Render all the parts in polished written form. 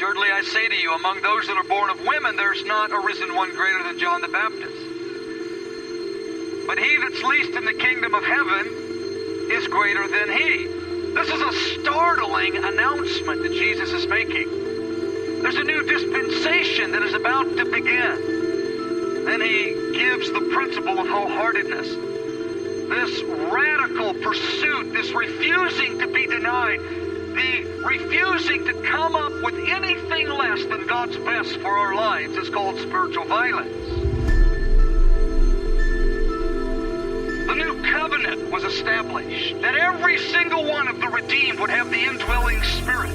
Assuredly I say to you, among those that are born of women, there's not arisen one greater than John the Baptist. But he that's least in the kingdom of heaven is greater than he. This is a startling announcement that Jesus is making. There's a new dispensation that is about to begin. Then he gives the principle of wholeheartedness. This radical pursuit, this refusing to be denied, the refusing to come up with anything less than God's best for our lives is called spiritual violence. The new covenant was established, that every single one of the redeemed would have the indwelling Spirit.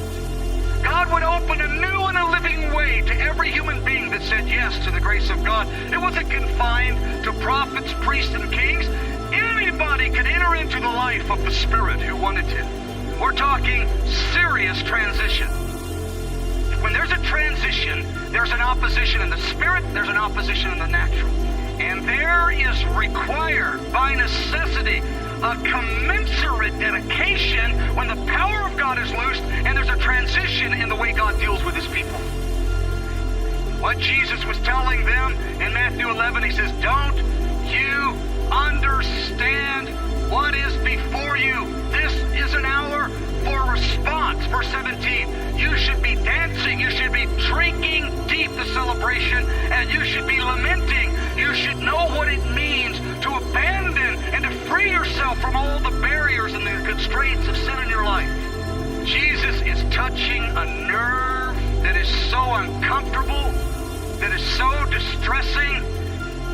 God would open a new and a living way to every human being that said yes to the grace of God. It wasn't confined to prophets, priests, and kings. Anybody could enter into the life of the Spirit who wanted to. We're talking serious transition. When there's a transition, there's an opposition in the Spirit, there's an opposition in the natural. And there is required, by necessity, a commensurate dedication when the power of God is loosed and there's a transition in the way God deals with his people. What Jesus was telling them in Matthew 11, he says, don't you understand what is before you? This is an hour for response. Verse 17, you should be dancing, you should be drinking deep the celebration, and you should be lamenting. You should know what it means to abandon and to free yourself from all the barriers and the constraints of sin in your life. Jesus is touching a nerve that is so uncomfortable, that is so distressing.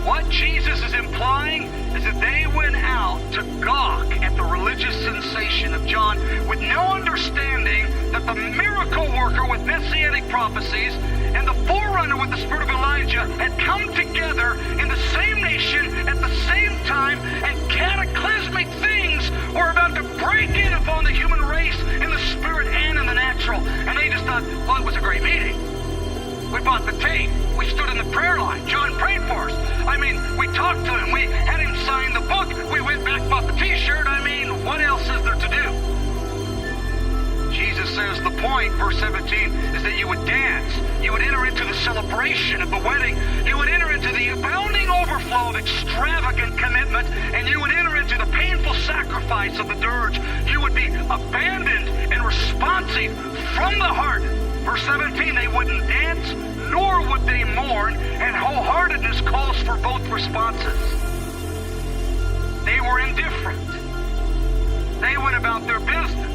What Jesus is implying is that they went out to gawk at the religious sensation of John with no understanding that the miracle worker with messianic prophecies and the forerunner with the spirit of Elijah had come together in the same nation at the same time, and cataclysmic things were about to break in upon the human race in the spirit and in the natural. And they just thought, well, it was a great meeting. We bought the tape. We stood in the prayer line. John prayed for us. I mean, we talked to him. We had him sign the book. We went back, bought the t-shirt. I mean, what else is there to do? Jesus says the point, verse 17, is that you would dance. You would enter into the celebration of the wedding. You would enter into the abounding overflow of extravagant commitment, and you would enter into the painful sacrifice of the dirge. You would be abandoned and responsive from the heart. Verse 17, they wouldn't dance, nor would they mourn, and wholeheartedness calls for both responses. They were indifferent. They went about their business.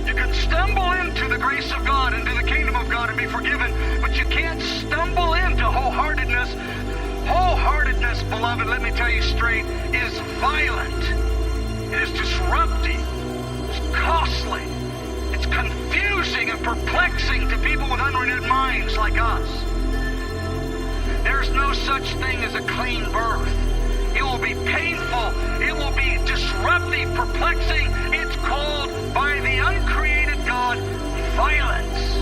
You can stumble into the grace of God, into the kingdom of God, and be forgiven, but you can't stumble into wholeheartedness. Wholeheartedness, beloved, let me tell you straight, is violent. It is disruptive. It's costly. It's confusing and perplexing to people with unrenewed minds like us. There's no such thing as a clean birth. It will be painful. It will be disruptive, perplexing. It's called by the uncreated God violence.